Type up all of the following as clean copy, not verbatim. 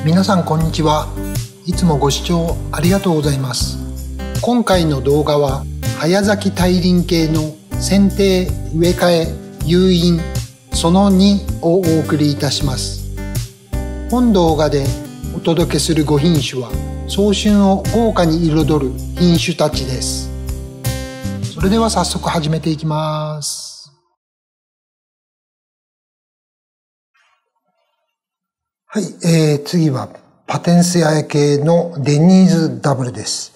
皆さんこんにちは。いつもご視聴ありがとうございます。今回の動画は早咲き大輪系の剪定植え替え誘引その2をお送りいたします。本動画でお届けする5品種は早春を豪華に彩る品種たちです。それでは早速始めていきます。はい、次はパテンシアエ系のデニーズダブルです。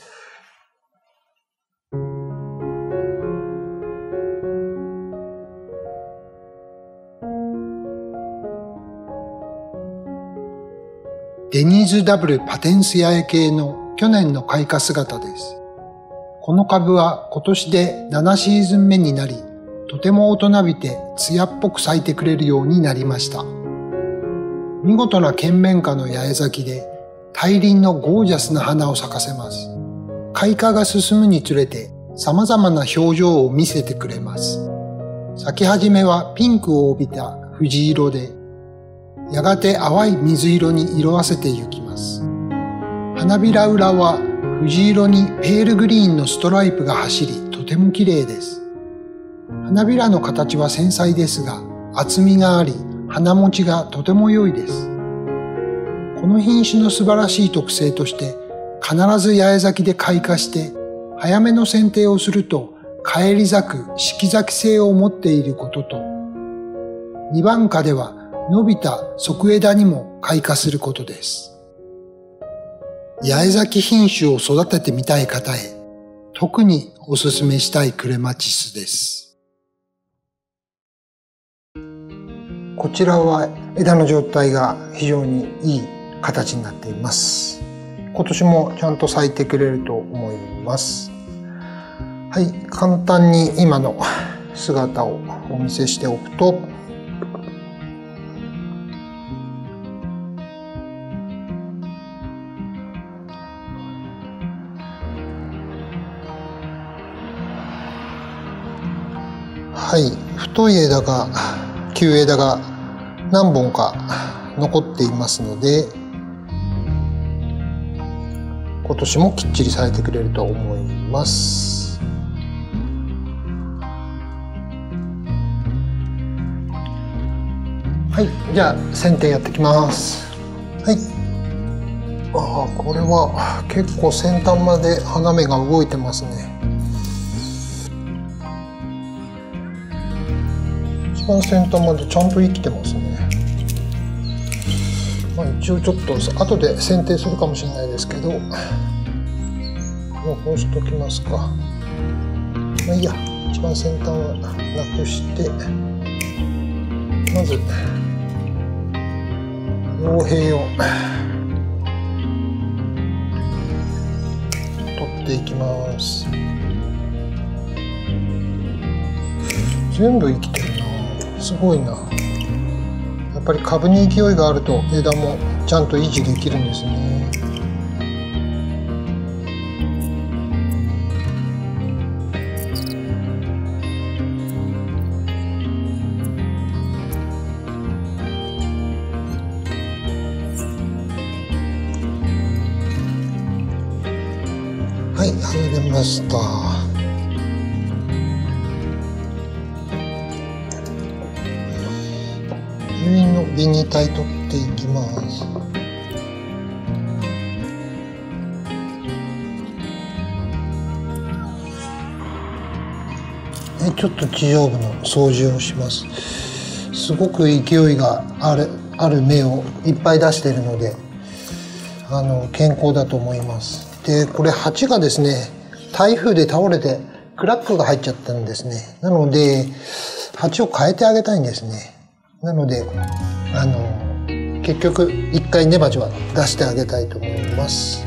デニーズダブルパテンシアエ系の去年の開花姿です。この株は今年で7シーズン目になり、とても大人びて艶っぽく咲いてくれるようになりました。見事な剣面花の八重咲きで大輪のゴージャスな花を咲かせます。開花が進むにつれて様々な表情を見せてくれます。咲き始めはピンクを帯びた藤色で、やがて淡い水色に色あせてゆきます。花びら裏は藤色にペールグリーンのストライプが走り、とても綺麗です。花びらの形は繊細ですが、厚みがあり、花持ちがとても良いです。この品種の素晴らしい特性として、必ず八重咲きで開花して、早めの剪定をすると、返り咲く四季咲き性を持っていることと、二番花では伸びた側枝にも開花することです。八重咲き品種を育ててみたい方へ、特におすすめしたいクレマチスです。こちらは枝の状態が非常にいい形になっています。今年もちゃんと咲いてくれると思います。はい、簡単に今の姿をお見せしておくと、はい、太い枝が旧枝が何本か残っていますので、今年もきっちり咲いてくれると思います。はい、じゃあ剪定やっていきます。はい。これは結構先端まで花芽が動いてますね。一番先端までちゃんと生きてますね。一応ちょっと後で剪定するかもしれないですけど、もうこうしときますか。いいや、一番先端はなくして、まず葉柄を取っていきます。全部生きてるな。すごいな。やっぱり株に勢いがあると枝もちゃんと維持できるんですね。はい、剥げました。誘引のビニタイ取っていきます。ちょっと地上部の掃除をします。すごく勢いがある芽をいっぱい出しているので、健康だと思います。で、これ鉢がですね、台風で倒れてクラックが入っちゃったんですね。なので鉢を変えてあげたいんですね。なので結局一回根鉢は出してあげたいと思います。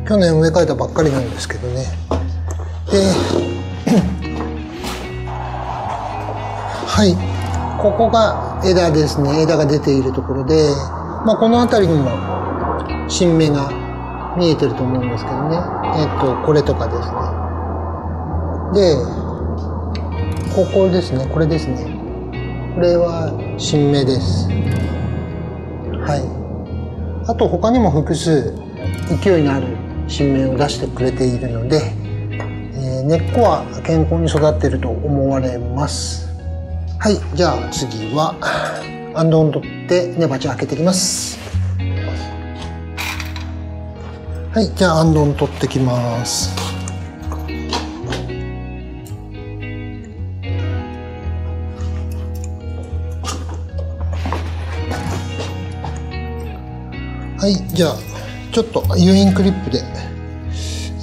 去年植え替えたばっかりなんですけどね。ではい、ここが枝ですね。枝が出ているところで、この辺りにも新芽が見えてると思うんですけどね。これとかですね。で、ここですね。これですね。これは新芽です。はい。あと他にも複数勢いのある新芽を出してくれているので、根っこは健康に育っていると思われます。はい、じゃあ次はアンドを取って根鉢を開けていきます。はい、じゃあアンドを取ってきます。はい、じゃあちょっと U インクリップで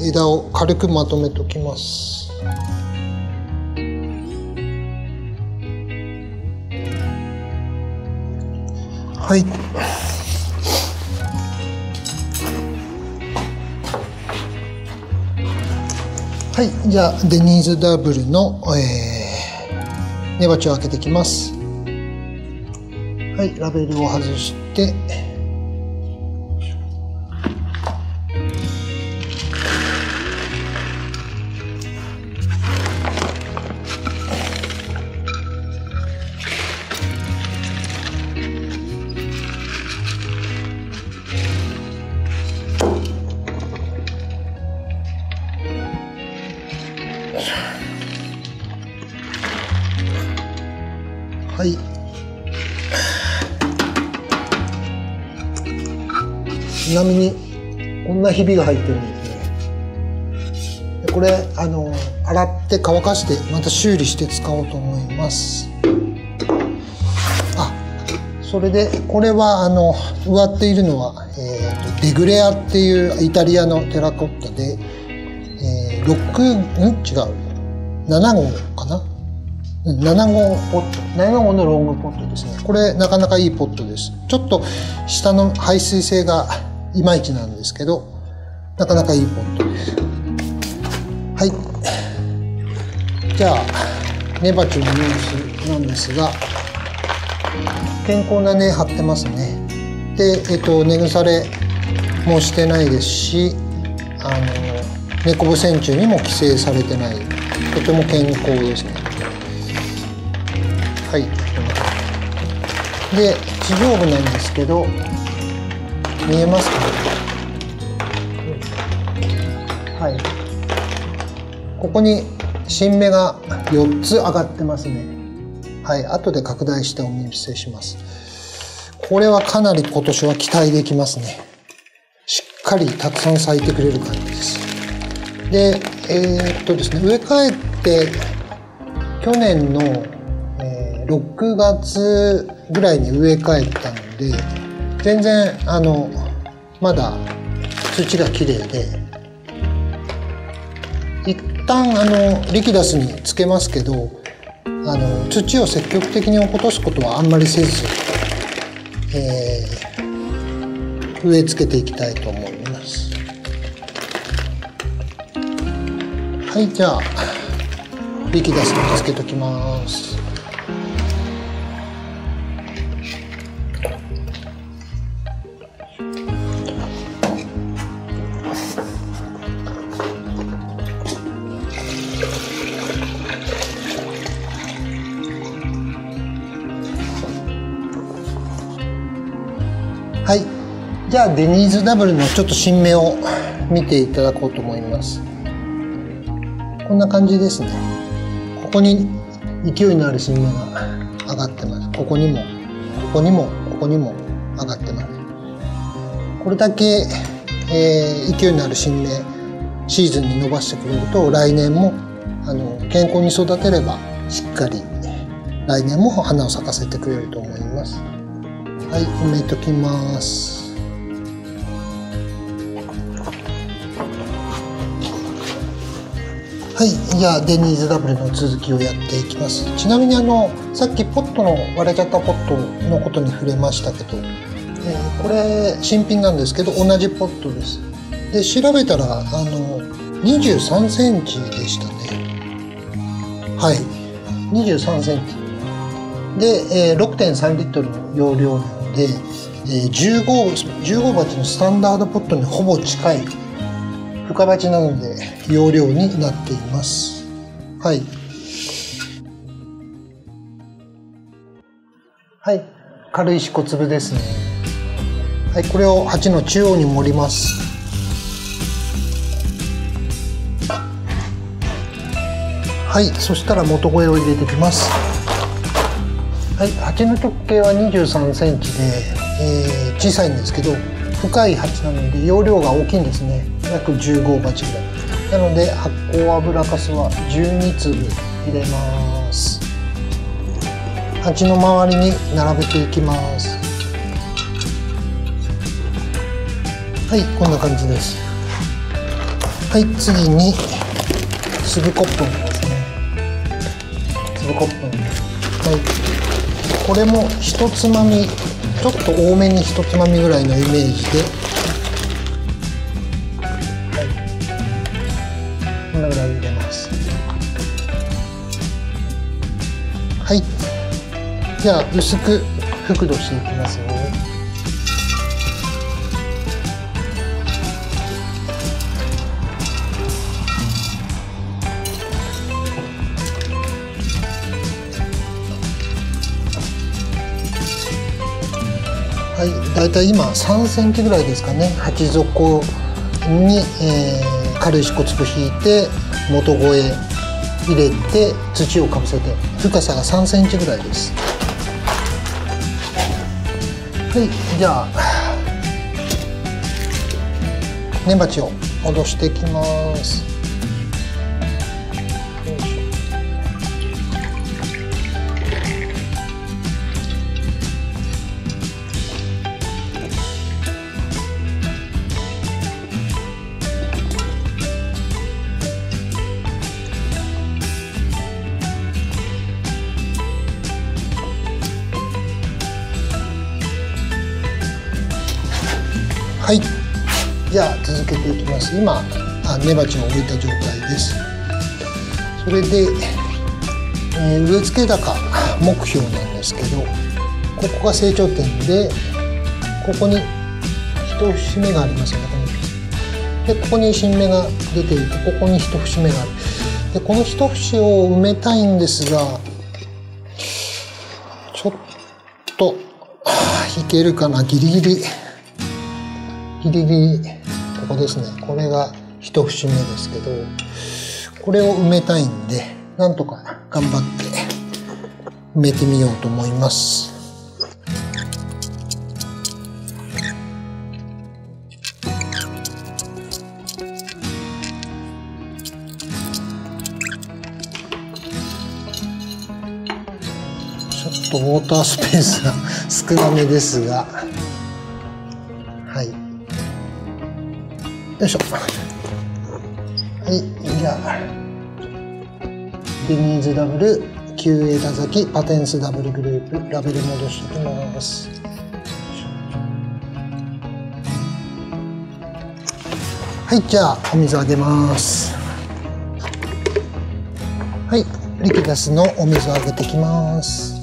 枝を軽くまとめておきます。はい。はい、じゃあデニーズダブルの、根鉢を開けていきます。はい、ラベルを外して。はい。ちなみにこんなひびが入ってるんですね。でこれ洗って乾かしてまた修理して使おうと思います。それでこれは植わっているのは、デグレアっていうイタリアのテラコッタで、違う7号かな。7号ポット、7号のロングポットですね。これなかなかいいポットです。ちょっと下の排水性がいまいちなんですけど、なかなかいいポットです。はい。じゃあ根鉢の様子なんですが、健康な根張ってますね。で、根腐れもしてないですし、根こぶ線虫にも寄生されてない。とても健康ですね。はい。で、地上部なんですけど、見えますかね。はい。ここに新芽が4つ上がってますね。はい。後で拡大してお見せします。これはかなり今年は期待できますね。しっかりたくさん咲いてくれる感じです。で、ですね、植え替えて去年の6月ぐらいに植え替えたので、全然まだ土がきれいで、一旦リキダスにつけますけど、土を積極的に落っことすことはあんまりせず、植え付けていきたいと思います。はい、じゃあリキダスにつけときます。はい、じゃあデニーズダブルのちょっと新芽を見ていただこうと思います。こんな感じですね。ここに勢いのある新芽が上がってます。ここにもここにもここにも上がってます。これだけ、勢いのある新芽シーズンに伸ばしてくれると、来年も健康に育てればしっかり来年も花を咲かせてくれると思います。はい、埋めときます。はい、じゃあデニーズダブルの続きをやっていきます。ちなみにさっきポットの割れちゃったポットのことに触れましたけど、これ新品なんですけど同じポットです。で調べたら23センチでしたね。はい、23センチで、6.3 リットルの容量なので、15鉢のスタンダードポットにほぼ近い深鉢なので容量になっています。はい。はい、軽い小粒ですね。はい、これを鉢の中央に盛ります。はい、そしたら元肥を入れていきます。はい、鉢の直径は23センチで、小さいんですけど深い鉢なので容量が大きいんですね。約15鉢ぐらいなので、発酵油かすは12粒入れます。鉢の周りに並べていきます。はい、こんな感じです。はい、次に粒コップですね。粒コップ。はい、これも一つまみ、ちょっと多めに一つまみぐらいのイメージで、はい、こんなぐらい入れます。はい、じゃあ薄く覆土していきますよ。はい、だいたい今3センチぐらいですかね。鉢底に、軽石粉粒引いて元肥入れて土をかぶせて、深さが3センチぐらいです。はい、じゃあ根鉢を戻していきます。はい、じゃあ続けていきます。今根鉢を置いた状態です。それで、植え付け高目標なんですけど、ここが成長点で、ここに一節目がありますよね。でここに新芽が出ていて、ここに一節目がある。でこの一節を埋めたいんですが、ちょっといけるかな。ギリギリここですね。これが一節目ですけど、これを埋めたいんで、なんとか頑張って埋めてみようと思います。ちょっとウォータースペースが少なめですが、はい。よいしょ。はい、じゃあデニーズダブル 9 枝咲きパテンスダブルグループラベル戻していきます。はい、じゃあお水あげます。はい、リキダスのお水をあげていきます。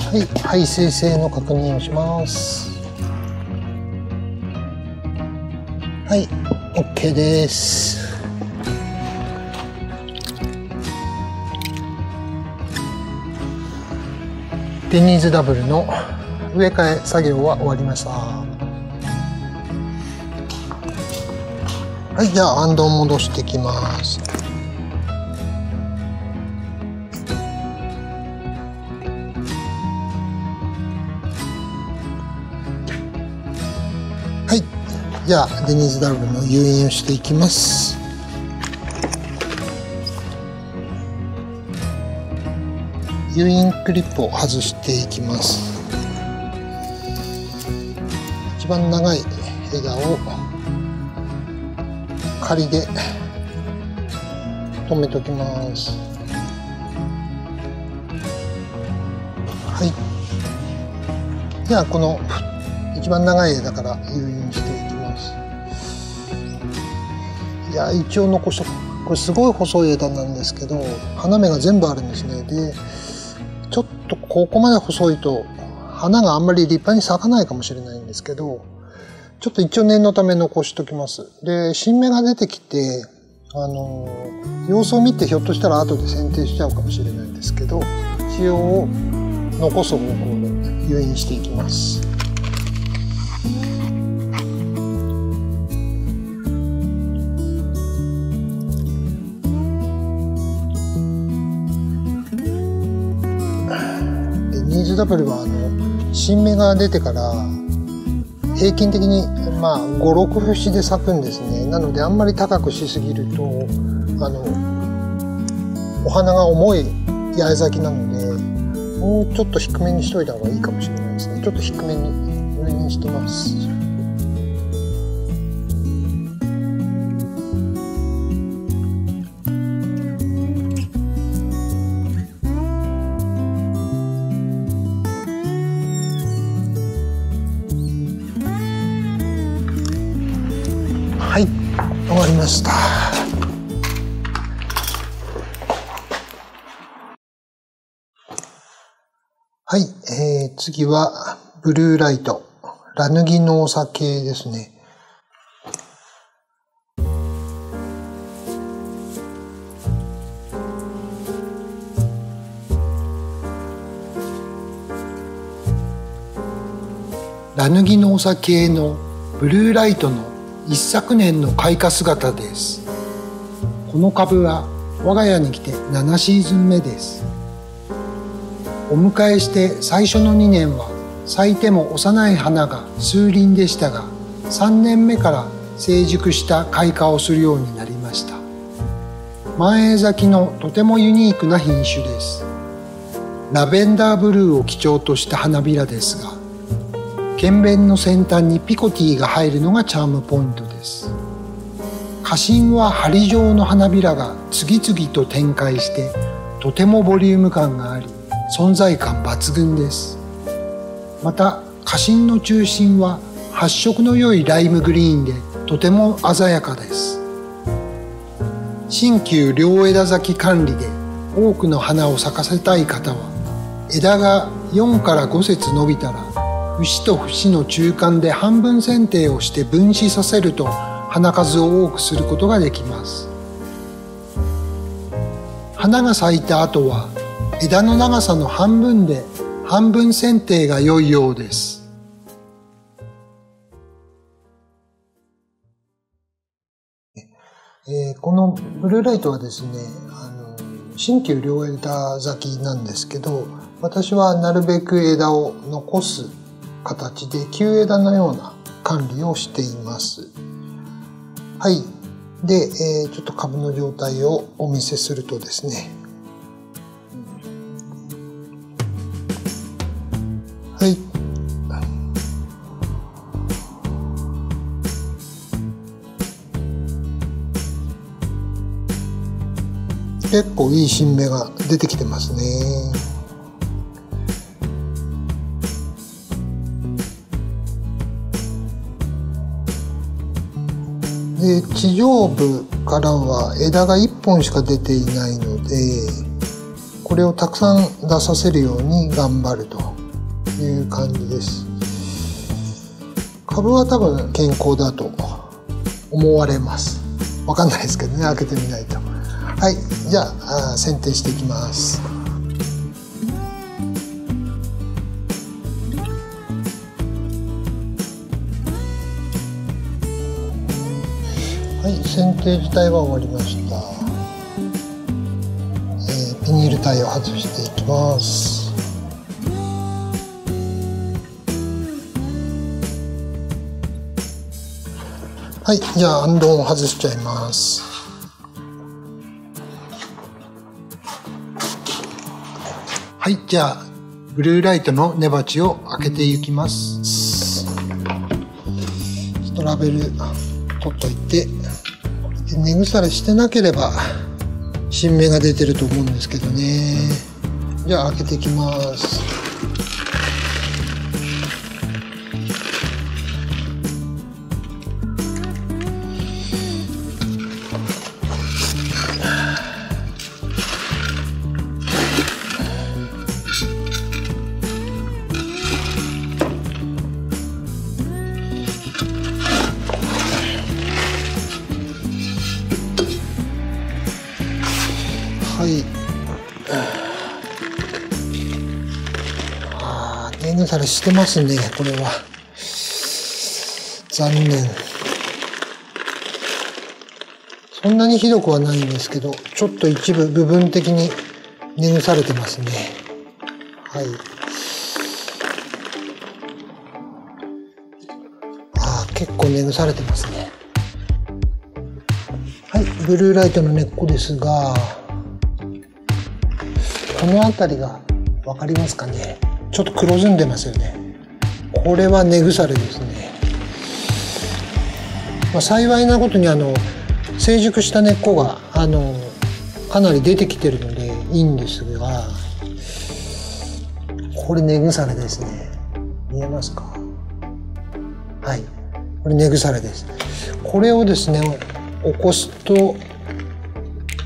はい、排水性の確認をします。はい、OK です。デニーズダブルの植え替え作業は終わりました。はい、じゃあアンドを戻していきます。じゃあデニーズダブルの誘引をしていきます。誘引クリップを外していきます。一番長い枝を仮で止めておきます。はい。じゃあこの一番長い枝から誘引していきます。いや、一応残しとく。これすごい細い枝なんですけど、花芽が全部あるんですね。でちょっとここまで細いと花があんまり立派に咲かないかもしれないんですけど、ちょっと一応念のため残しときます。で新芽が出てきて様子を見てひょっとしたら後で剪定しちゃうかもしれないんですけど、一応残す方向で誘引していきます。でニーズダブルは新芽が出てから平均的に5、6節で咲くんですね。なのであんまり高くしすぎるとお花が重い八重咲きなので、もうちょっと低めにしといた方がいいかもしれないですね。ちょっと低めに上にしてます。はい、終わりました。はい、次はブルーライト、ラヌギノーサ系ですね。ラヌギノーサ系のブルーライトの一昨年の開花姿です。この株は我が家に来て7シーズン目です。お迎えして最初の2年は咲いても幼い花が数輪でしたが、3年目から成熟した開花をするようになりました。満栄咲きのとてもユニークな品種です。ラベンダーブルーを基調とした花びらですが、剣弁の先端にピコティが入るのがチャームポイントです。花芯は針状の花びらが次々と展開してとてもボリューム感があり、存在感抜群です。また花芯の中心は発色の良いライムグリーンでとても鮮やかです。新旧両枝咲き管理で多くの花を咲かせたい方は、枝が4から5節伸びたら節と節の中間で半分剪定をして分枝させると花数を多くすることができます。花が咲いた後は枝の長さの半分で半分剪定が良いようです。このブルーライトはですね、新旧両枝咲きなんですけど、私はなるべく枝を残す形で旧枝のような管理をしています。はい。で、ちょっと株の状態をお見せするとですね、はい。結構いい新芽が出てきてますね。で、地上部からは枝が1本しか出ていないので、これをたくさん出させるように頑張るという感じです。株は多分健康だと思われます。わかんないですけどね、開けてみないと。はい、じゃあ剪定していきます。はい、剪定自体は終わりました。ビニール体を外していきます。はい、じゃあアンドンを外しちゃいます。はい、じゃあブルーライトの根鉢を開けていきます。ちょっとラベル取っといて、根腐れしてなければ新芽が出てると思うんですけどね。じゃあ開けていきます。はい。根腐れしてますね、これは。残念。そんなにひどくはないんですけど、ちょっと一部部分的に根腐れてますね。はい。結構根腐れてますね。はい、ブルーライトの根っこですが、この辺りが分かりますかね。ちょっと黒ずんでますよね。これは根腐れですね。幸いなことに成熟した根っこがかなり出てきてるのでいいんですが、これ根腐れですね。見えますか？はい、これ根腐れです。これをですね起こすと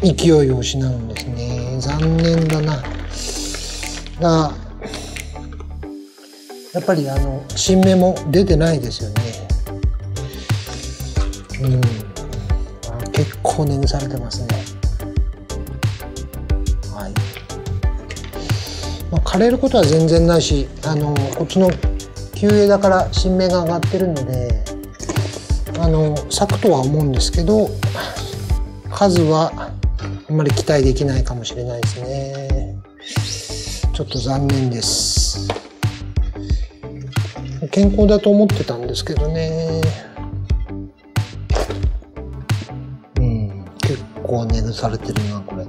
勢いを失うんですね。残念だな。がやっぱり新芽も出てないですよね。結構根腐れてますね。はい。枯れることは全然ないし、こっちの旧枝から新芽が上がってるので咲くとは思うんですけど、数はあんまり期待できないかもしれないですね。ちょっと残念です。健康だと思ってたんですけどね。結構根腐れてるな、これ。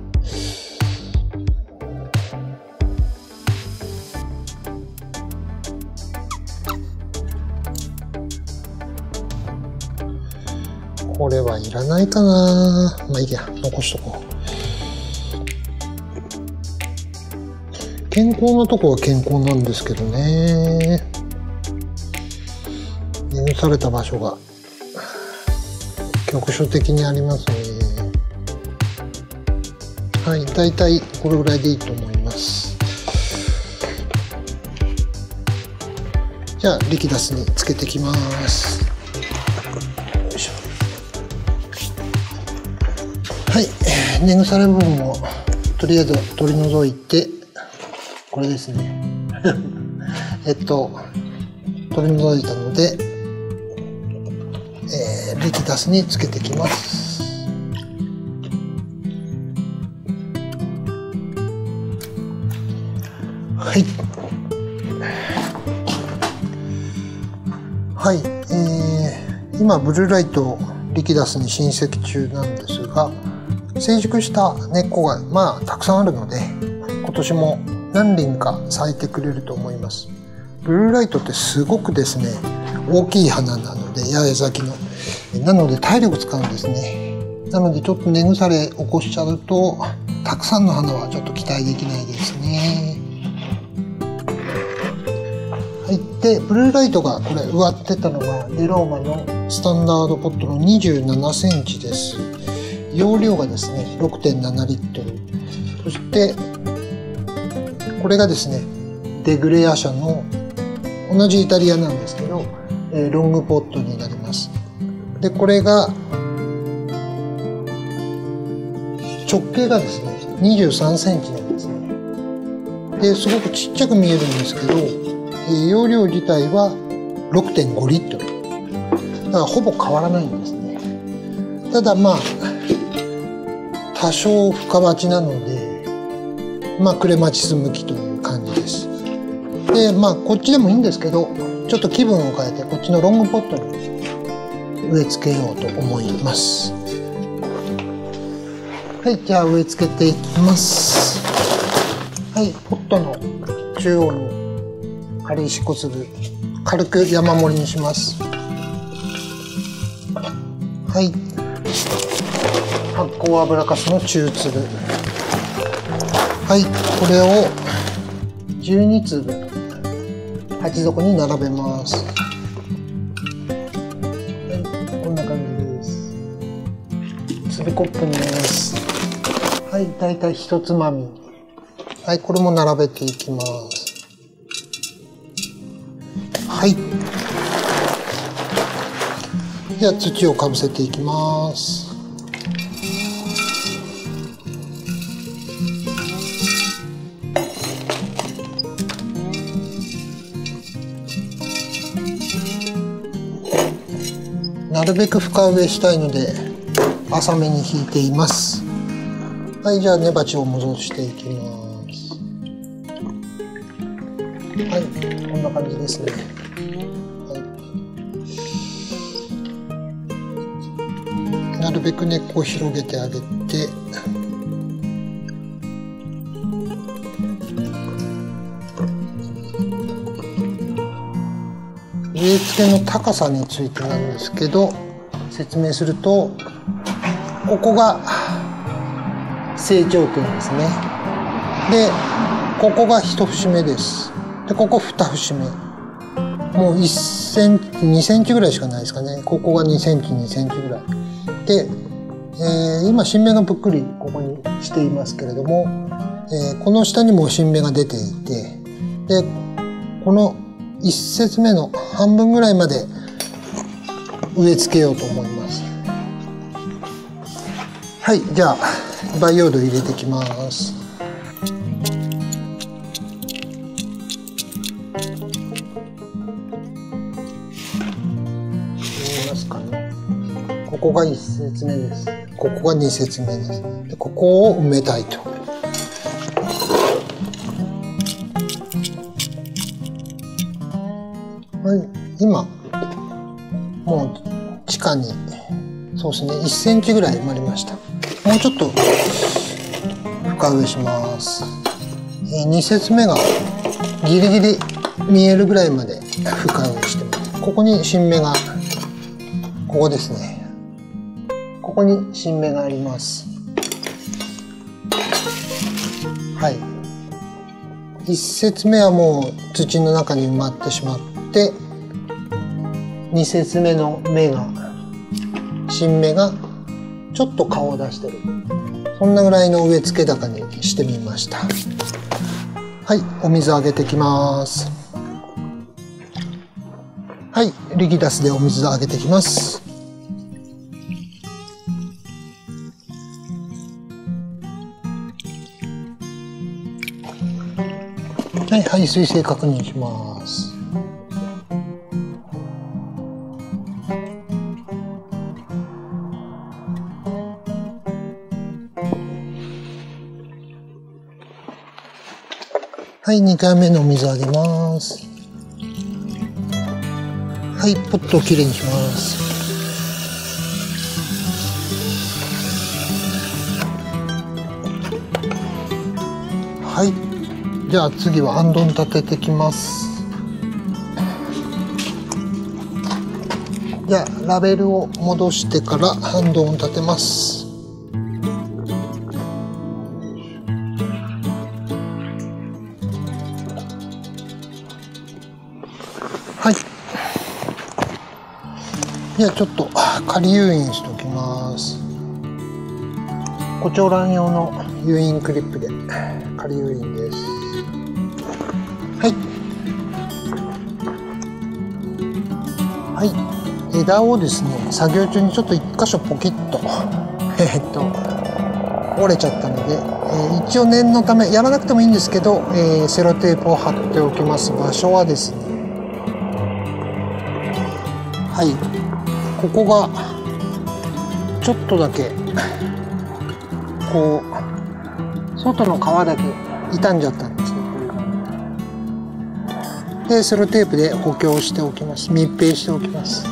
これはいらないかな。まあいいや、残しとこう。健康なとこは健康なんですけどね。根腐れた場所が局所的にありますね。はい、だいたいこれぐらいでいいと思います。じゃあリキダスにつけてきます。よいしょ。はい、根腐れ部分をとりあえず取り除いて、これですね取り除いたので、リキダスにつけてきます。はい。はい、今ブルーライトをリキダスに浸積中なんですが、成熟した根っこがたくさんあるので、今年も何輪か咲いてくれると思います。ブルーライトってすごくですね、大きい花なので、八重咲きの。なので体力使うんですね。なのでちょっと根腐れ起こしちゃうと、たくさんの花はちょっと期待できないですね。はい。で、ブルーライトがこれ植わってたのがデローマのスタンダードポットの27センチです。容量がですね、6.7 リットル。そして、これがですね、デグレア社の同じイタリアなんですけど、ロングポットになります。で、これが直径がですね、23センチなんですね。で、すごくちっちゃく見えるんですけど、容量自体は 6.5 リットル。だからほぼ変わらないんですね。ただ多少深鉢なので、クレマチス向きという感じです。で、こっちでもいいんですけど、ちょっと気分を変えてこっちのロングポットに植え付けようと思います。はい、じゃあ植え付けていきます。はい、ポットの中央に軽石小粒、軽く山盛りにします。はい、発酵油かすの中粒。はい、これを12粒鉢底に並べます。はい、こんな感じです。粒コップに入れます。はい、だいたい一つまみ。はい、これも並べていきます。はい。では土をかぶせていきます。なるべく深植えしたいので浅めに引いています。はい、じゃあ根鉢を戻していきます。はい、こんな感じですね。はい、なるべく根っこを広げてあげて、植え付けの高さについてなんですけど、説明すると、ここが成長点ですね。で、ここが1節目です。で、ここ2節目。もう1センチ、2センチぐらいしかないですかね。ここが2センチ、2センチぐらい。で、今新芽がぷっくりここにしていますけれども、この下にも新芽が出ていて、で、この1節目の半分ぐらいまで植え付けようと思います。はい、じゃあ培養土入れていきます。見えますかね。ここが1節目です。ここが2節目です。で、ここを埋めたいと。はい、今もう地下にそうですね1センチぐらい埋まりました。もうちょっと深植えします。2節目がギリギリ見えるぐらいまで深植えしてます。ここに新芽が、ここですね、ここに新芽があります。はい、1節目はもう土の中に埋まってしまって、2節目の芽が、新芽がちょっと顔を出してる、そんなぐらいの植え付け高にしてみました。はい、お水あげてきます。はい、リギダスでお水あげてきます。はい、排水性確認します。はい、2回目のお水あげます。はい、ポットをきれいにします。はい、じゃあ次はあんどん立ててきます。じゃあラベルを戻してからあんどんを立てます。はい。じゃあちょっと仮誘引しておきます。コチョウラン用の誘引クリップで仮誘引です。はい。はい。枝をですね、作業中にちょっと一箇所ポキッと折れちゃったので、一応念のためやらなくてもいいんですけど、セロテープを貼っておきます。場所はですね、はい、ここがちょっとだけこう外の皮だけ傷んじゃったんですね。でセロテープで補強しておきます。密閉しておきます。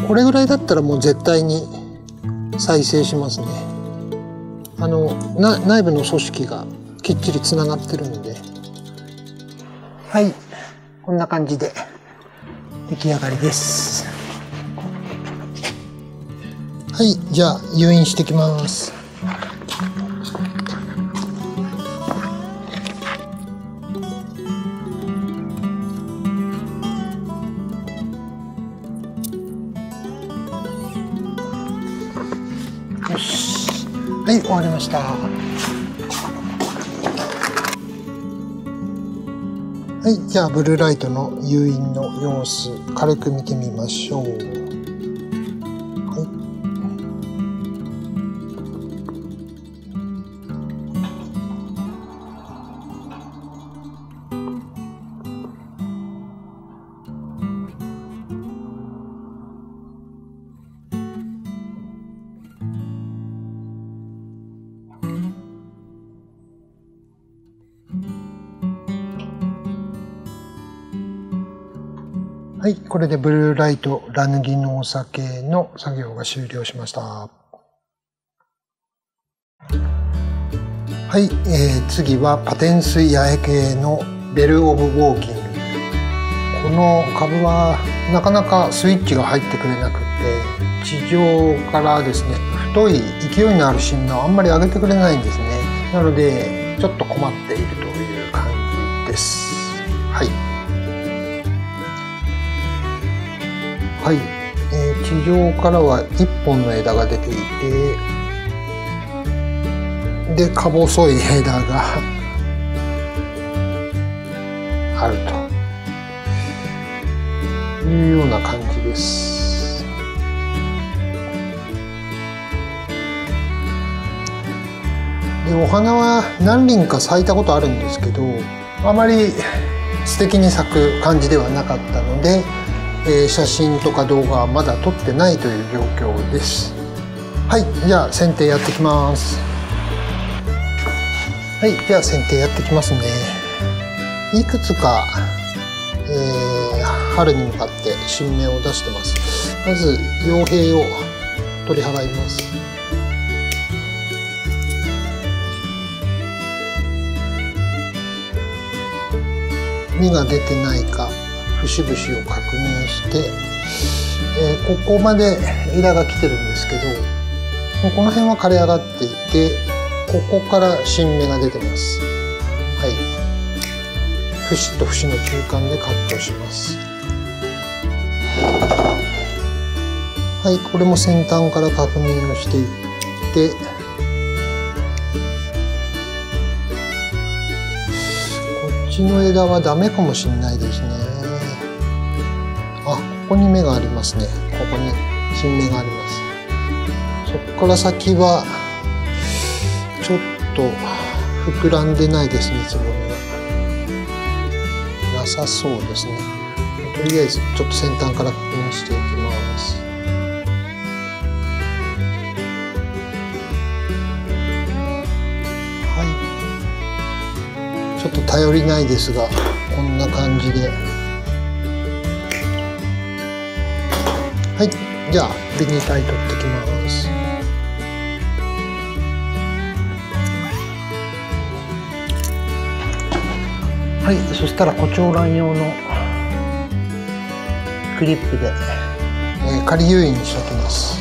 これぐらいだったらもう絶対に再生しますね。内部の組織がきっちりつながってるので。はい、こんな感じで出来上がりです。はい、じゃあ誘引してきます。よし、はい、終わりました。はい、じゃあブルーライトの誘引の様子軽く見てみましょう。はいはい、これでブルーライトラヌギ農作系の作業が終了しました。はい、次はパテンス八重系のベルオブウォーキング。この株はなかなかスイッチが入ってくれなくて、地上からですね、太い勢いのある新芽をあんまり上げてくれないんですね。なのでちょっと困っているという感じです。はい。はい、地上からは1本の枝が出ていて、でか細い枝があるというような感じです。でお花は何輪か咲いたことあるんですけど、あまり素敵に咲く感じではなかったので、写真とか動画はまだ撮ってないという状況です。はい、じゃあ剪定やってきます。はい、じゃあ剪定やってきますね。いくつか、春に向かって新芽を出してます。まず葉柄を取り払います。実が出てないか節々を確認して、ここまで枝が来てるんですけど、この辺は枯れ上がっていて、ここから新芽が出てます。はい、節と節の中間でカットします。はい、これも先端から確認をしていって、こっちの枝はダメかもしれないですね。あ、ここに芽がありますね。ここに新芽があります。そこから先はちょっと膨らんでないですね。つぼみがなさそうですね。とりあえずちょっと先端から確認していきます。はい、ちょっと頼りないですが、こんな感じで。はい、じゃあベニタイ取ってきます。はい、そしたらコチョウラン用のクリップで、仮誘引にしておきます。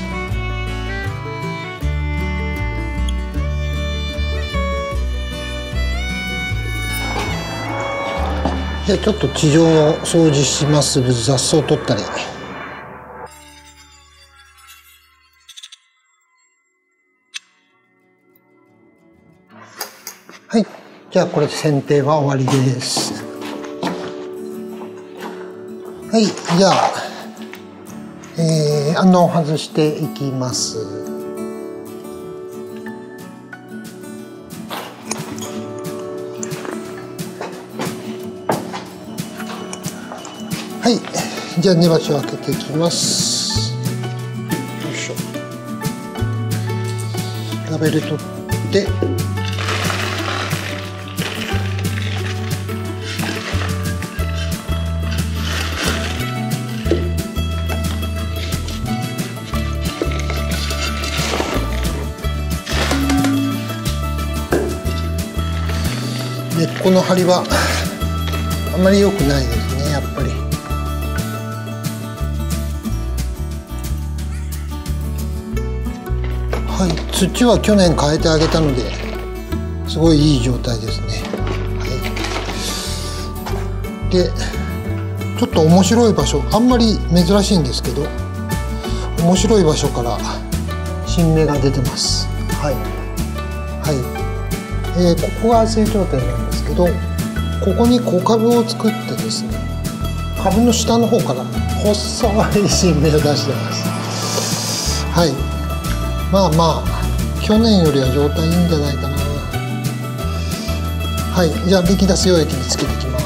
じゃあちょっと地上を掃除します。雑草を取ったり。はい、じゃあこれ剪定は終わりです。はい、じゃあ、穴を外していきます。はい、じゃあ根鉢を開けていきます。よいしょ。ラベル取って。根っこの張りはあんまり良くないですね、やっぱり。はい、土は去年変えてあげたのですごいいい状態ですね。はい、でちょっと面白い場所、あんまり珍しいんですけど面白い場所から新芽が出てます。はいはい、ここが成長点なんですけど、ここに小株を作ってですね、株の下の方から細い新芽を出してます。はい、まあまあ去年よりは状態いいんじゃないかな。はい、じゃあ力出す溶液につけていきます。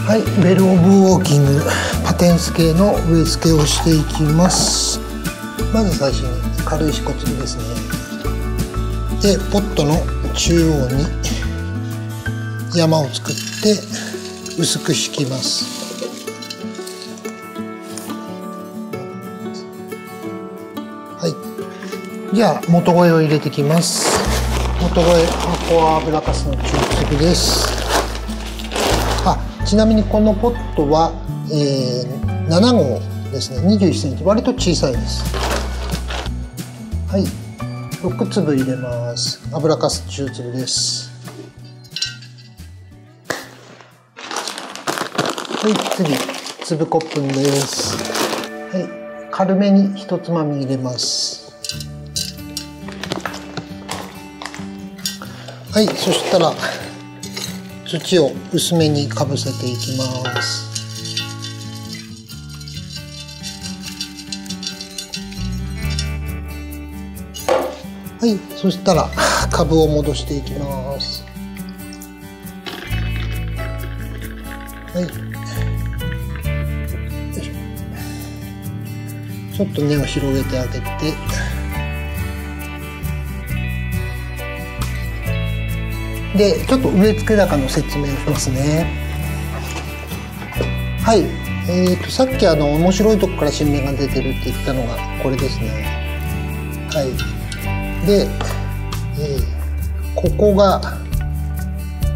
はい、ベルオブウォーキングパテンス系の植え付けをしていきます。まず最初に軽石小粒ですね。でポットの中央に山を作って薄く敷きます。はい、じゃあ元肥を入れてきます。元肥、ここは油かすの中粒です。ちなみにこのポットは、7号ですね。21センチ、割と小さいです。はい、6粒入れます。油かす中粒です。はい、次粒コップです。はい、軽めに1つまみ入れます。はい、そしたら土を薄めにかぶせていきます。はい、そしたら株を戻していきます。はい、よいしょ。ちょっと根を広げてあげて、でちょっと植え付け高の説明をしますね。はい、さっき面白いとこから新芽が出てるって言ったのがこれですね。はい、で、ここが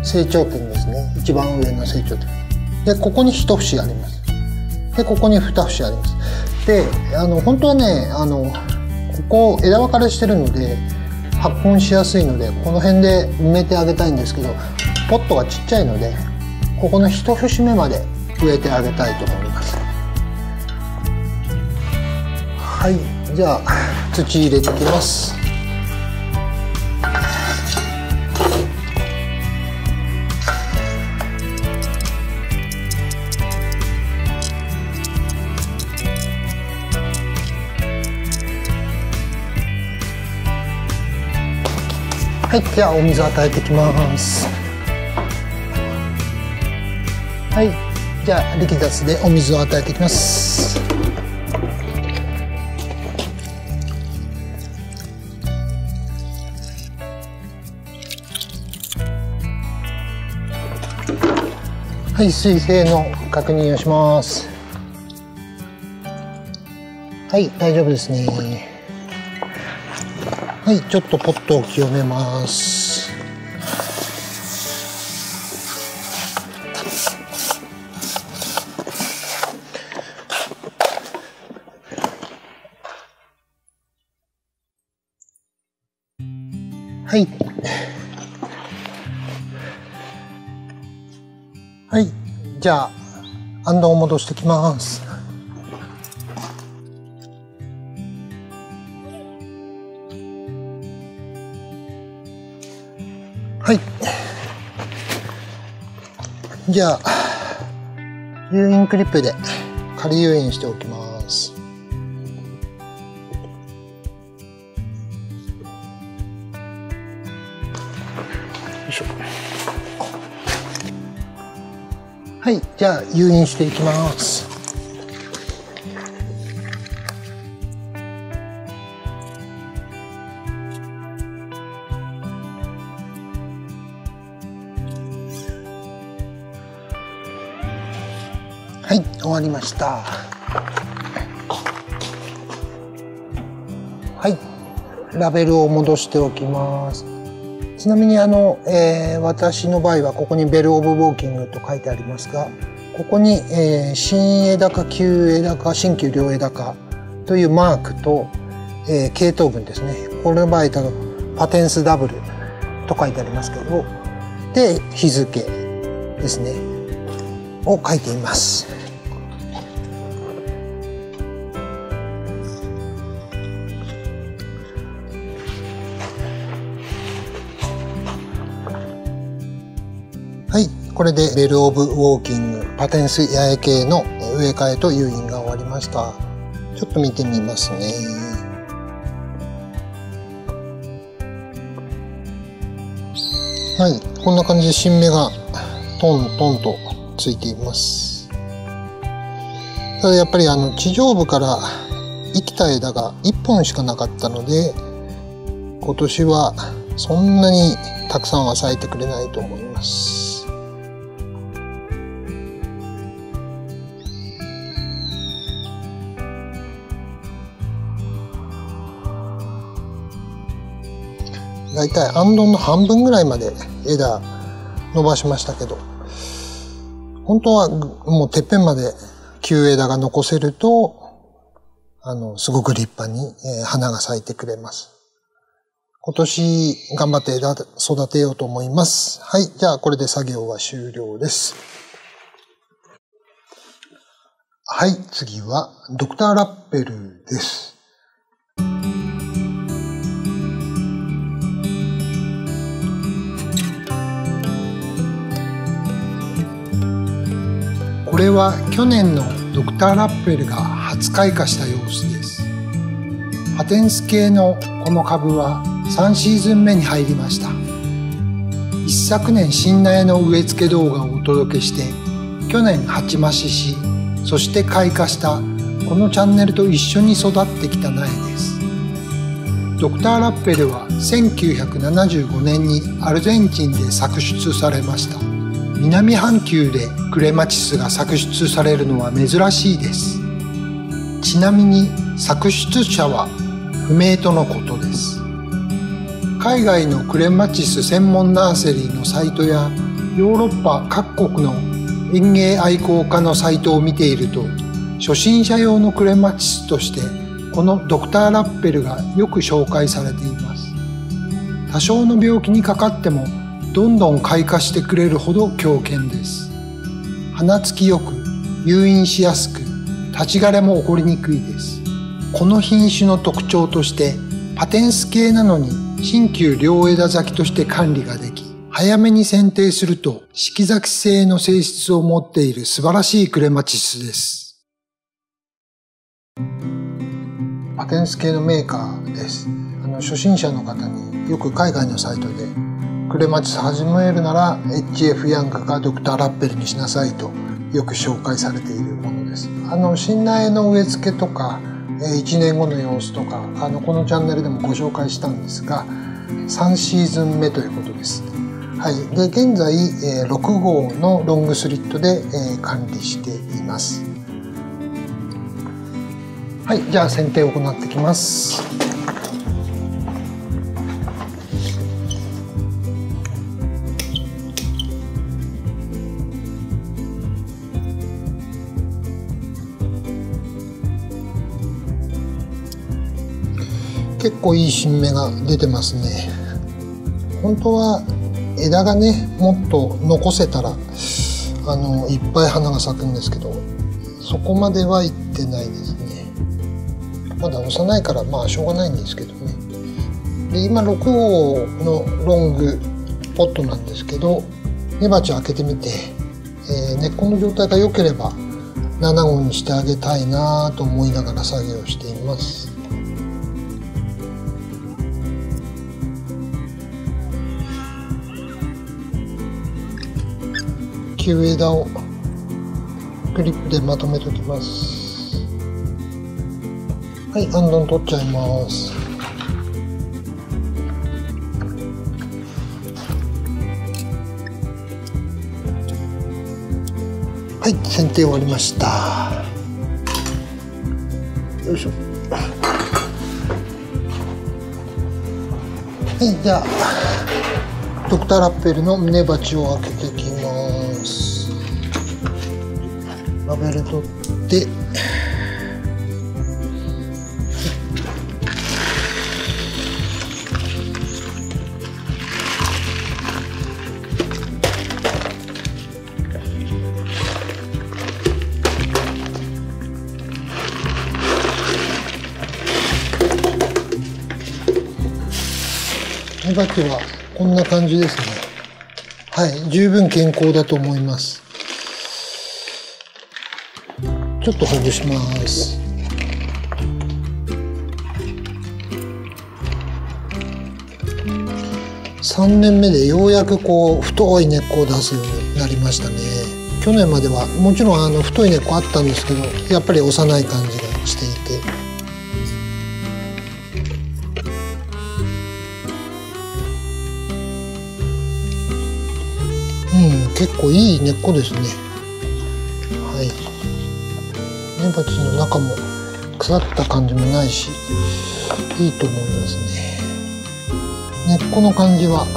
成長点ですね。一番上の成長点で、ここに一節あります。でここに二節あります。で本当はねここ枝分かれしてるので発根しやすいのでこの辺で埋めてあげたいんですけど、ポットがちっちゃいのでここの一節目まで植えてあげたいと思います。はい、じゃあ土入れてきます。はい、じゃあお水与えてきます。はい、じゃあ力雑でお水を与えていきます。はい、水性の確認をします。はい、大丈夫ですね。はい、ちょっとポットを清めます。はい。はい、じゃあアンドを戻してきます。はい。じゃあ誘引クリップで仮誘引しておきます。よいしょ。はい、じゃあ誘引していきます。はい、終わりました。はい、ラベルを戻しておきます。ちなみに私の場合はここにベルオブウォーキングと書いてありますが、ここに、新枝か旧枝か新旧両枝かというマークと、系統文ですね。これの場合だとパテンスダブルと書いてありますけど、で日付ですねを書いています。はい、これでベルオブウォーキングパテンス八重系の植え替えと誘引が終わりました。ちょっと見てみますね。はい、こんな感じで新芽がトントンとついています。ただやっぱり地上部から生きた枝が1本しかなかったので、今年はそんなにたくさんは咲いてくれないと思います。だいたいあんどんの半分ぐらいまで枝伸ばしましたけど、本当はもうてっぺんまで旧枝が残せると、すごく立派に花が咲いてくれます。今年頑張って枝育てようと思います。はい、じゃあこれで作業は終了です。はい、次はドクターラッペルです。これは去年のドクターラッペルが初開花した様子です。パテンス系のこの株は3シーズン目に入りました。一昨年新苗の植え付け動画をお届けして、去年鉢増しし、そして開花したこのチャンネルと一緒に育ってきた苗です。ドクターラッペルは1975年にアルゼンチンで作出されました。南半球でクレマチスが作出されるのは珍しいです。ちなみに作出者は不明とのことです。海外のクレマチス専門ナーセリーのサイトやヨーロッパ各国の園芸愛好家のサイトを見ていると、初心者用のクレマチスとしてこのドクターラッペルがよく紹介されています。多少の病気にかかってもどんどん開花してくれるほど強健です。花つきよく、誘引しやすく、立ち枯れも起こりにくいです。この品種の特徴として、パテンス系なのに新旧両枝咲きとして管理ができ、早めに剪定すると四季咲き性の性質を持っている素晴らしいクレマチスです。パテンス系のメーカーです。初心者の方によく海外のサイトでクレマチス始めるなら HF ヤングかドクターラッペルにしなさいとよく紹介されているものです。新苗の植え付けとか1年後の様子とかこのチャンネルでもご紹介したんですが、3シーズン目ということです。はい、で現在6号のロングスリットで管理しています。はい、じゃあ剪定を行ってきます。結構いい新芽が出てますね。本当は枝がねもっと残せたらいっぱい花が咲くんですけど、そこまではいってないですね。まだ幼いからまあしょうがないんですけどね。で今6号のロングポットなんですけど、根鉢を開けてみて、根っこの状態が良ければ7号にしてあげたいなと思いながら作業しています。旧枝をクリップでまとめておきます。はい、あんどん取っちゃいます。はい、剪定終わりました。よいしょ。はい、じゃあドクターラッペルの根鉢を開けていきます。ラベル取って根鉢はこんな感じですね。はい、十分健康だと思います。ちょっとほぐします。3年目でようやくこう太い根っこを出すようになりましたね。去年まではもちろん太い根っこあったんですけど、やっぱり幼い感じがしていて、結構いい根っこですね。はい。根鉢の中も腐った感じもないし、いいと思いますね。根っこの感じはこ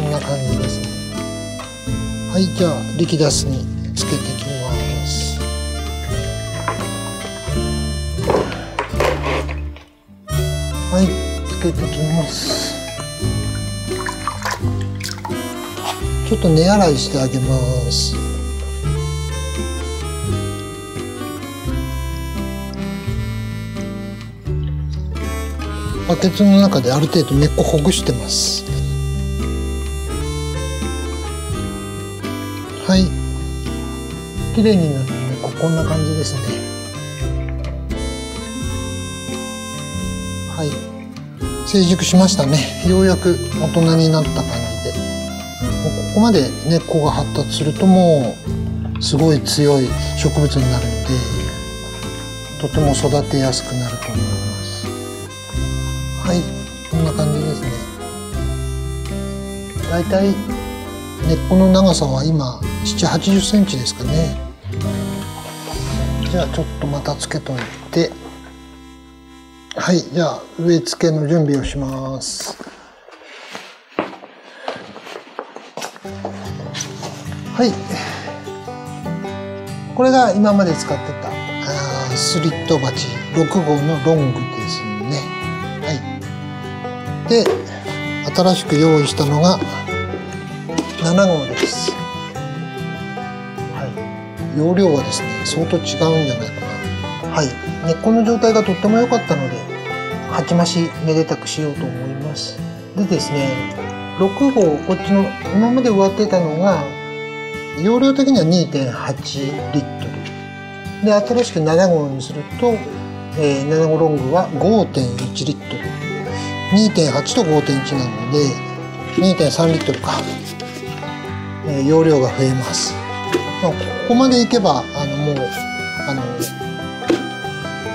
んな感じですね。はい、じゃあリキダスにつけていきます。はい、つけていきます。ちょっと根洗いしてあげます。バケツの中である程度根っこほぐしてます。はい、綺麗になった根っここんな感じですね。はい、成熟しましたね。ようやく大人になった感じで、もうここまで根っこが発達するともうすごい強い植物になるので、とても育てやすくなると思います。はい、こんな感じですね。だいたい根っこの長さは今7、80センチですかね。じゃあちょっとまたつけといて、はい、じゃあ植え付けの準備をします。はい、これが今まで使ってたスリット鉢6号のロングですね。はい、で新しく用意したのが7号です。はい、容量はですね相当違うんじゃないかな。はい、根っこの状態がとっても良かったので鉢増しめでたくしようと思います。でですね、6号こっちの今まで植わってたのが容量的には 2.8 リットルで、新しく7号にすると、7号ロングは 5.1 リットル、 2.8 と 5.1 なので 2.3 リットルか、容量が増えます。まあ、ここまでいけばもう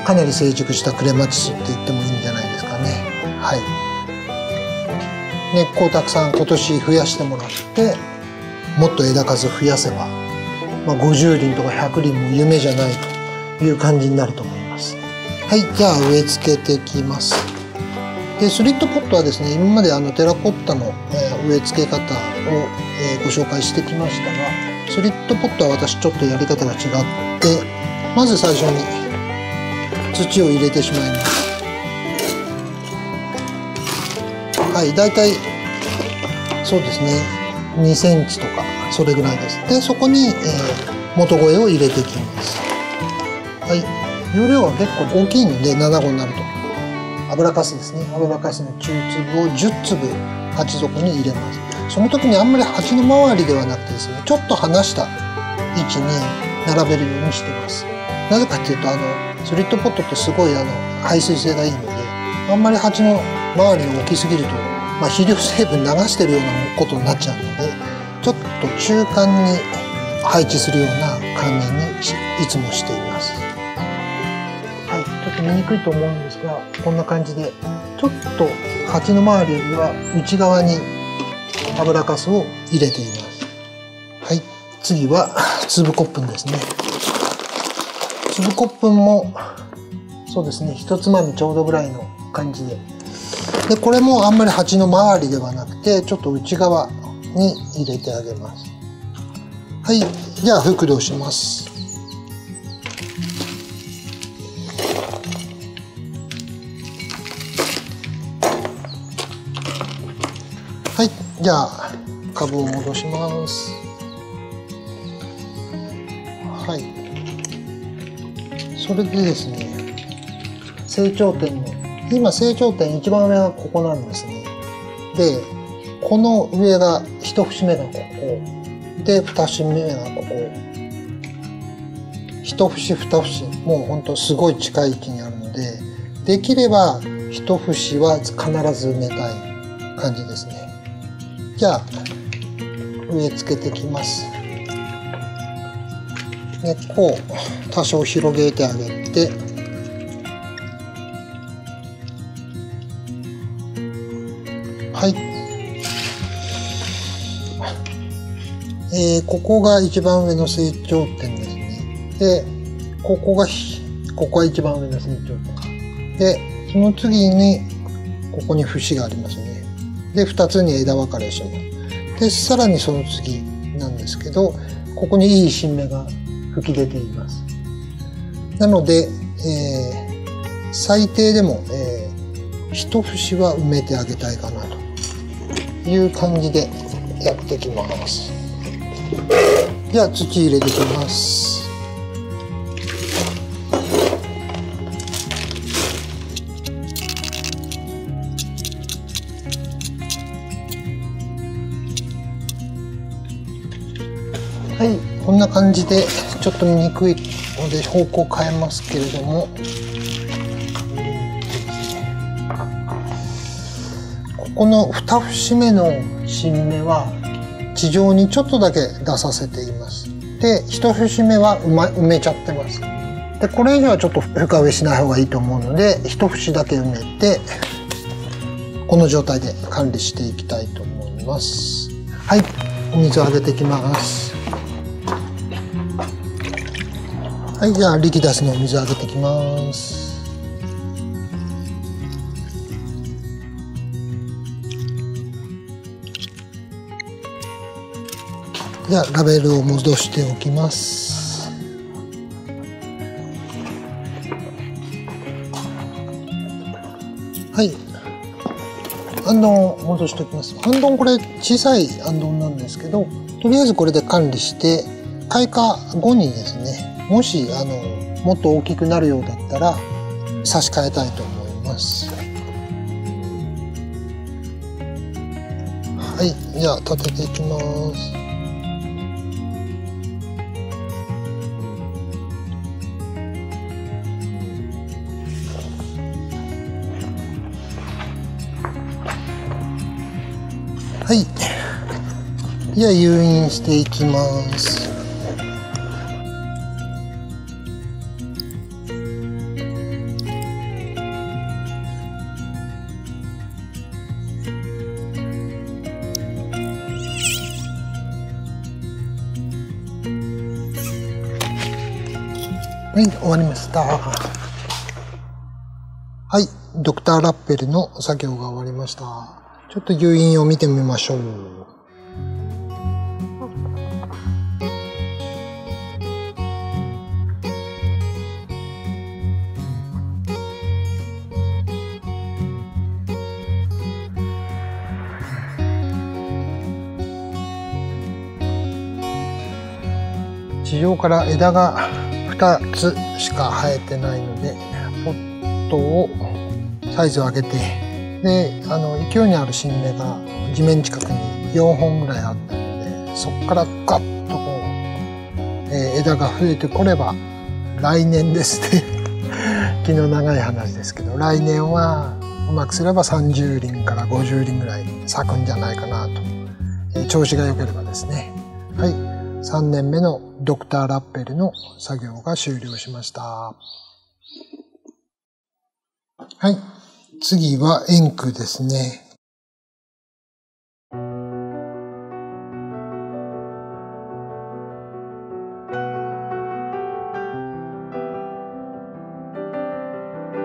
かなり成熟したクレマチスって言ってもいいんじゃないですかね。はい、根っこをたくさん今年増やしてもらって、もっと枝数増やせば、まあ、50輪とか100輪も夢じゃないという感じになると思います。はい、じゃあ植え付けていきます。でスリットポットはですね、今までテラコッタの、植え付け方を、ご紹介してきましたが、スリットポットは私ちょっとやり方が違って、まず最初に土を入れてしまいます。はい、だいたいそうですね2センチとかそれぐらいです。でそこに、元肥を入れていきます。はい、容量は結構大きいので7号になると油かすですね、油かすの中粒を10粒鉢底に入れます。その時にあんまり鉢の周りではなくてですね、ちょっと離した位置に並べるようにしてます。なぜかっていうとスリットポットってすごい排水性がいいので、あんまり鉢の周りが大きすぎると、まあ、肥料成分流してるようなことになっちゃうので、ちょっと中間に配置するような感じにいつもしています。はい、ちょっと見にくいと思うんですが、こんな感じでちょっと鉢の周りよりは内側に油かすを入れています。はい、次は粒コップンですね。粒コップンもそうですね、一つまみちょうどぐらいの感じで、これもあんまり鉢の周りではなくてちょっと内側に入れてあげます。はい、じゃあ覆土します。はい、じゃあ株を戻します。はい、それでですね、成長点の今成長点一番上がここなんですね。でこの上が一節目がここで二節目がここ、一節二節もうほんとすごい近い位置にあるので、できれば一節は必ず埋めたい感じですね。じゃあ植え付けていきます。根っこを多少広げてあげて、はい、ここが一番上の成長点ですね。で、ここが一番上の成長点。で、その次に、ここに節がありますね。で、2つに枝分かれします。で、さらにその次なんですけど、ここにいい新芽が吹き出ています。なので、最低でも、一節は埋めてあげたいかなという感じでやっていきます。では土入れていきます。はい、こんな感じでちょっと見にくいので方向変えますけれども、ここの2節目の新芽は地上にちょっとだけ出させています。で、1節目は埋めちゃってます。で、これ以上はちょっと深植えしない方がいいと思うので、1節だけ埋めてこの状態で管理していきたいと思います。はい、お水をあげていきます。はい、じゃあリキダスのお水をあげていきます。じゃあラベルを戻しておきます。はい、あんどんを戻しておきます。あんどんこれ小さいあんどんなんですけど、とりあえずこれで管理して開花後にですね、もしもっと大きくなるようだったら差し替えたいと思います。はい、じゃあ立てていきます。はい、じゃあ誘引していきます。はい、終わりました。はい、ドクターラッペルの作業が終わりました。ちょっと誘引を見てみましょう。地上から枝が2つしか生えてないので、ポットをサイズを上げて、で勢いにある新芽が地面近くに4本ぐらいあったので、そこからガッとこう、枝が増えてこれば来年ですね気の長い話ですけど、来年はうまくすれば30輪から50輪ぐらい咲くんじゃないかなと、調子が良ければですね。はい、3年目のドクターラッペルの作業が終了しました。はい、次は円空ですね。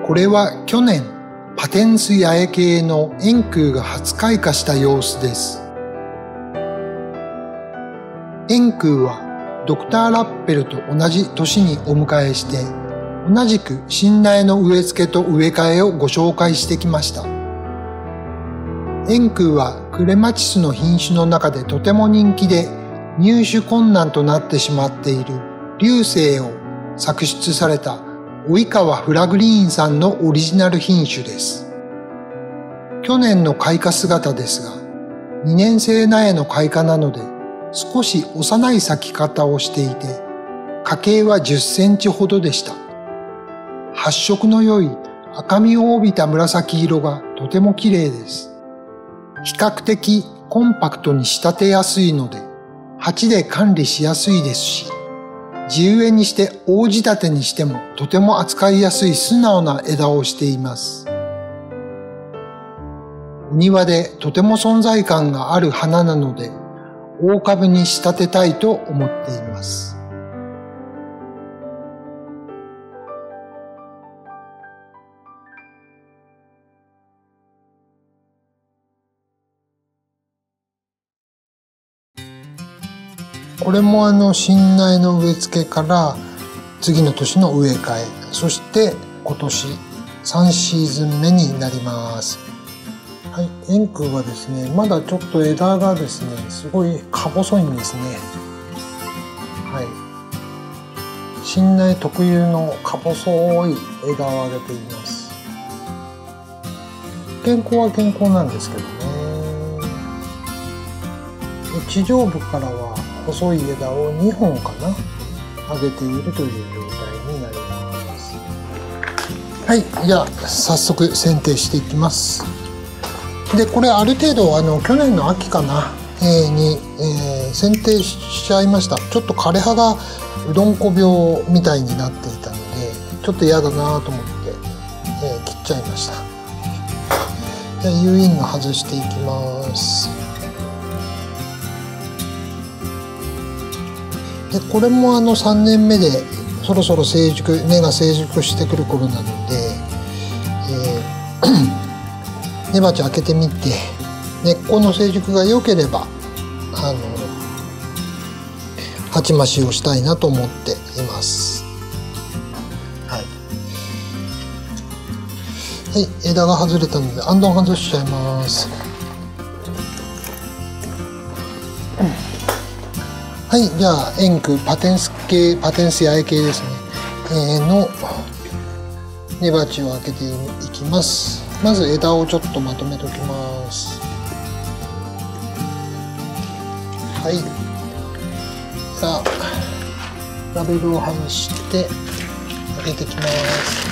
これは去年パテンス八重系の円空が初開花した様子です。円空はドクターラッペルと同じ年にお迎えして、同じく新苗の植え付けと植え替えをご紹介してきました。円空はクレマチスの品種の中でとても人気で、入手困難となってしまっている龍星を作出された及川フラグリーンさんのオリジナル品種です。去年の開花姿ですが、2年生苗の開花なので、少し幼い咲き方をしていて、花径は10センチほどでした。発色の良い赤みを帯びた紫色がとても綺麗です。比較的コンパクトに仕立てやすいので、鉢で管理しやすいですし、地植えにして大仕立てにしてもとても扱いやすい素直な枝をしています。お庭でとても存在感がある花なので、大株に仕立てたいと思っています。これも新苗の植え付けから次の年の植え替え、そして今年3シーズン目になります。はい、円空はですね、まだちょっと枝がですね、すごいか細いんですね。はい。新苗特有のか細い枝を上げています。健康は健康なんですけどね。地上部からは細い枝を2本かな上げているという状態になります。はい、じゃあ早速剪定していきます。でこれある程度去年の秋かな、に、剪定しちゃいました。ちょっと枯れ葉がうどんこ病みたいになっていたのでちょっと嫌だなと思って、切っちゃいました。じゃあ U イング外していきます。でこれも3年目でそろそろ根が成熟してくる頃なので、根鉢開けてみて根っこの成熟が良ければ鉢増しをしたいなと思っています。はい、はい、枝が外れたのであんどん外しちゃいます。はい、じゃあ円空パテンスヤエ系ですね、の根鉢を開けていきます。まず枝をちょっとまとめておきます。はい、じゃあラベルを外して開けていきます。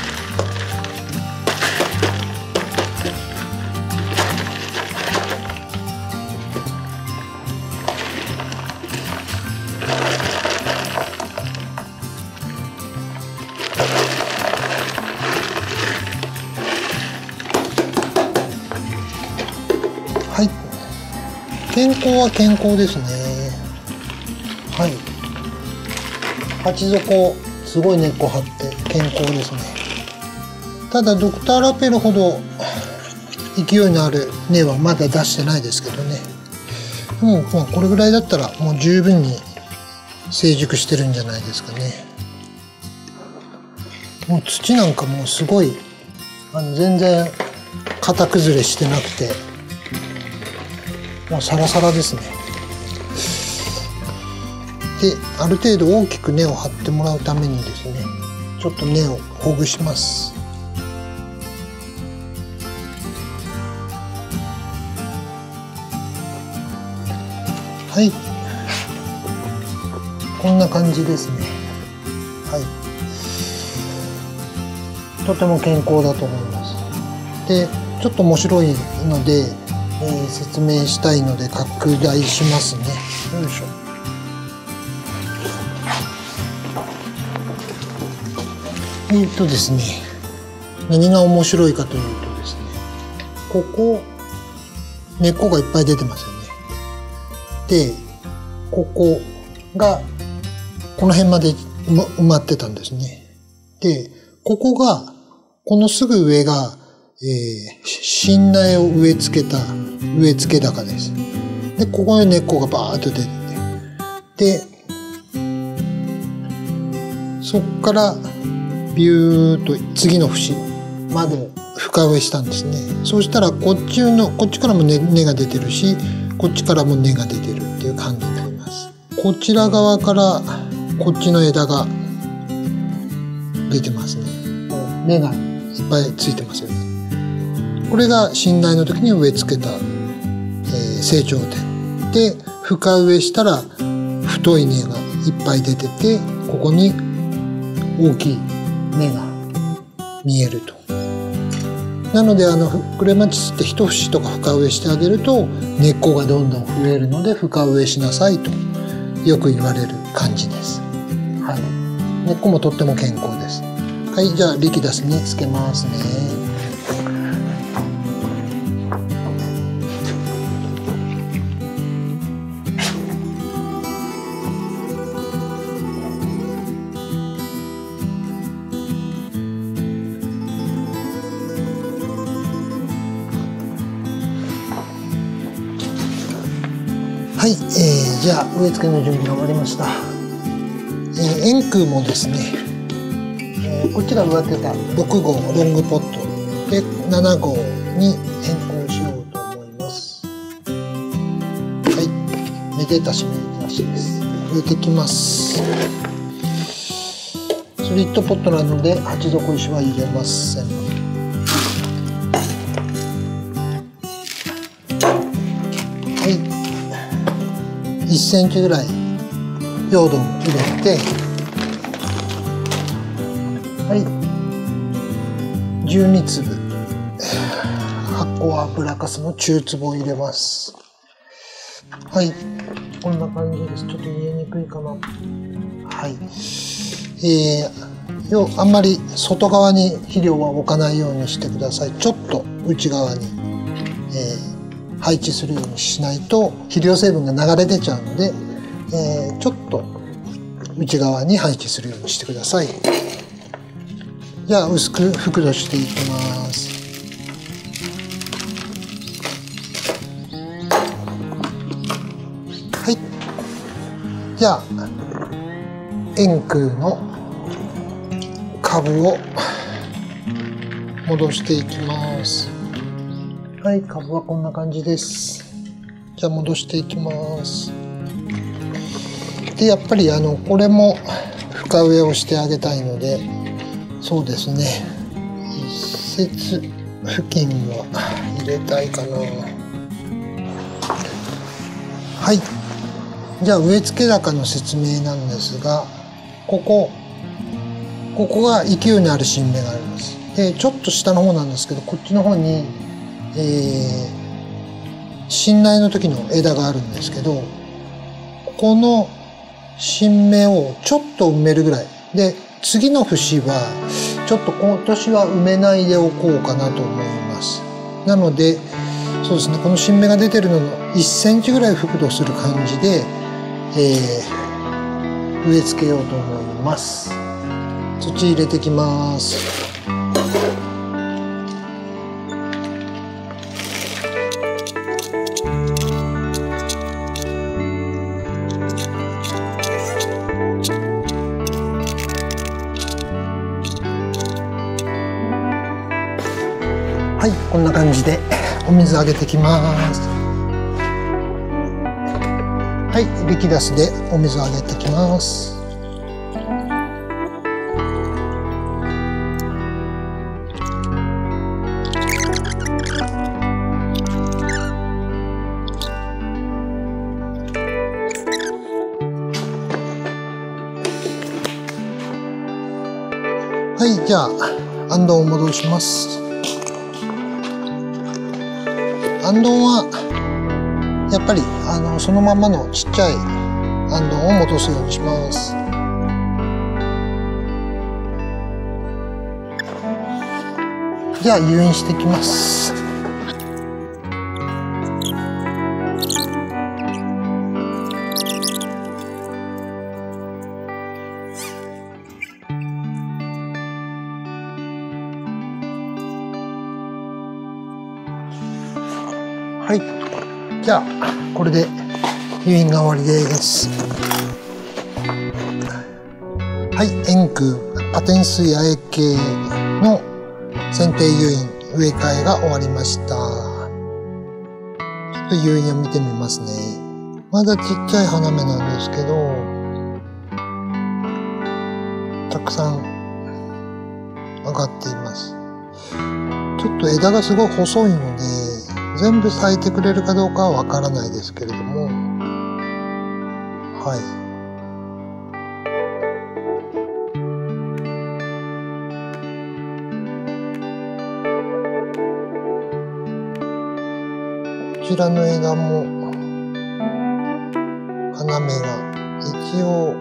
はい、健康は健康ですね。はい、鉢底すごい根っこ張って健康ですね。ただドクターラペルほど勢いのある根はまだ出してないですけどね。もう、これぐらいだったらもう十分に成熟してるんじゃないですかね。もう土なんかもうすごい全然型崩れしてなくてもうサラサラですね。である程度大きく根を張ってもらうためにですね、ちょっと根をほぐします。はい、こんな感じですね。はい、とても健康だと思います。でちょっと面白いので、説明したいので拡大しますね。よいしょ。ですね、何が面白いかというとですね、ここ根っこがいっぱい出てますよね。でここがこの辺まで埋まってたんですね。でこのすぐ上が、新苗を植え付け高です。でここに根っこがバーッと出てて、でそっからビューッと次の節まで深植えしたんですね。そうしたらこっちからも 根が出てるし、こっちからも根が出てるっていう感じになります。こちら側からこっちの枝が出てますね。根がいっぱいついてますよね。これが新苗の時に植え付けた、成長点で、深植えしたら太い根がいっぱい出てて、ここに大きい根が見えると。なのでクレマチスって一節とか深植えしてあげると根っこがどんどん増えるので深植えしなさいとよく言われる感じです。はい、根っこもとっても健康です。はい、じゃあリキダスにつけますね。はい、じゃあ植え付けの準備が終わりました。円空もですね、こちら植わってた6号ロングポットで7号に変更しようと思います。はい、めでたしめでたしです。植えてきます。スリットポットなので鉢底石は入れません。はい、1センチぐらい用土を入れて、はい、12粒発酵油かすの中粒を入れます。はい、こんな感じです。ちょっと見えにくいかな。はい、あんまり外側に肥料は置かないようにしてください。ちょっと内側に、配置するようにしないと肥料成分が流れ出ちゃうので、ちょっと内側に配置するようにしてください。じゃあ薄く覆土していきます。はい、じゃあ円空の株を戻していきます。はい、株はこんな感じです。じゃあ戻していきます。で、やっぱりこれも深植えをしてあげたいので、そうですね、一節付近は入れたいかな。はい、じゃあ植え付け高の説明なんですが、ここが勢いのある新芽があります。で、ちょっと下の方なんですけど、こっちの方に新苗の時の枝があるんですけど、この新芽をちょっと埋めるぐらいで、次の節はちょっと今年は埋めないでおこうかなと思います。なので、そうですね、この新芽が出てるのの1センチぐらい覆土する感じで、植え付けようと思います。土入れてきます。はい、こんな感じでお水あげてきます。はい、リキダスでお水あげてきます。はい、じゃああんどんを戻します。あんどんはやっぱりそのままのちっちゃいあんどんを戻すようにします。じゃあ誘引していきます。はい、じゃあこれで誘引が終わりです。はい、円空パテンス八重系の剪定誘引植え替えが終わりました。ちょっと誘引を見てみますね。まだちっちゃい花芽なんですけど、たくさん上がっています。ちょっと枝がすごい細いので全部咲いてくれるかどうかはわからないですけれども、はい。こちらの枝も花芽が一応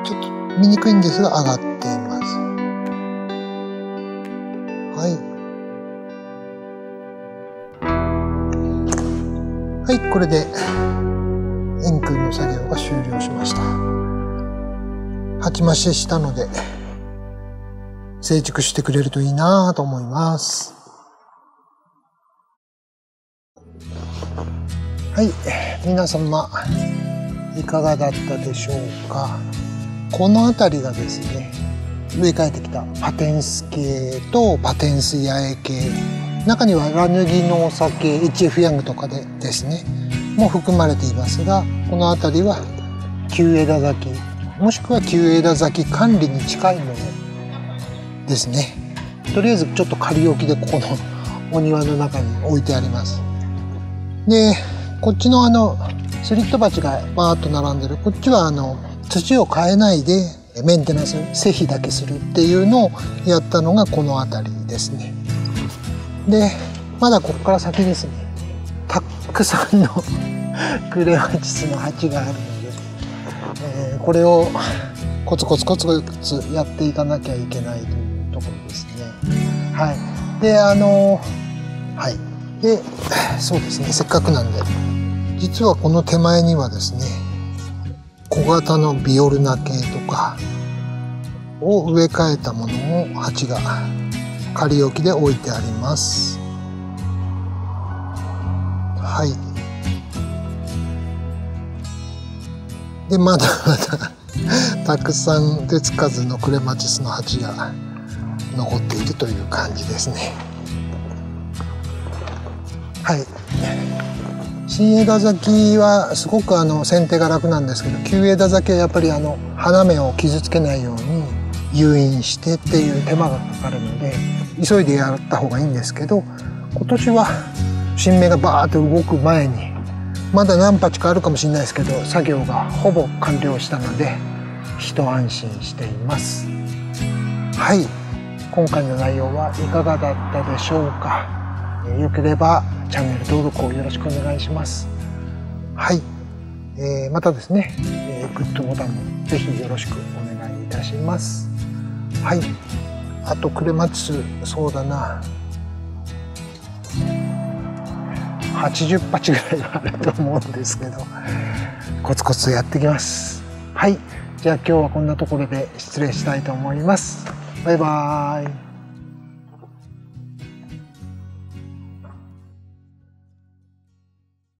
ちょっと見にくいんですが上がっています。はい。はい、これで円空の作業が終了しました。鉢増ししたので成熟してくれるといいなと思います。はい、皆様いかがだったでしょうか。この辺りがですね、植え替えてきたパテンス系とパテンス八重系、中にはラヌギのお酒 HF ヤングとかでですねも含まれていますが、この辺りは旧枝咲きもしくは旧枝咲き管理に近いものですね。とりあえずちょっと仮置きでここのお庭の中に置いてあります。でこっちのスリット鉢がバーッと並んでる、こっちは土を変えないでメンテナンス施肥だけするっていうのをやったのがこの辺りですね。でまだここから先ですね、たくさんのクレマチスの鉢があるので、これをコツコツコツコツやっていかなきゃいけないというところですね。はい。ででそうですね、せっかくなんで実はこの手前にはですね、小型のビオルナ系とかを植え替えたものを鉢が仮置きで置いてあります。はい。でまだまだたくさん手つかずのクレマチスの鉢が残っているという感じですね。はい。新枝咲きはすごく剪定が楽なんですけど、旧枝咲きはやっぱり花芽を傷つけないように誘引してっていう手間がかかるので急いでやった方がいいんですけど、今年は新芽がバーッと動く前にまだ何鉢かあるかもしれないですけど、作業がほぼ完了したので一安心しています。はい、今回の内容はいかがだったでしょうか。よければチャンネル登録をよろしくお願いします。はい、またですね、グッドボタンもぜひよろしくお願いいたします。はい、あとクレマチス、そうだな、80鉢ぐらいはあると思うんですけど、コツコツやってきます。はい、じゃあ今日はこんなところで失礼したいと思います。バイバーイ。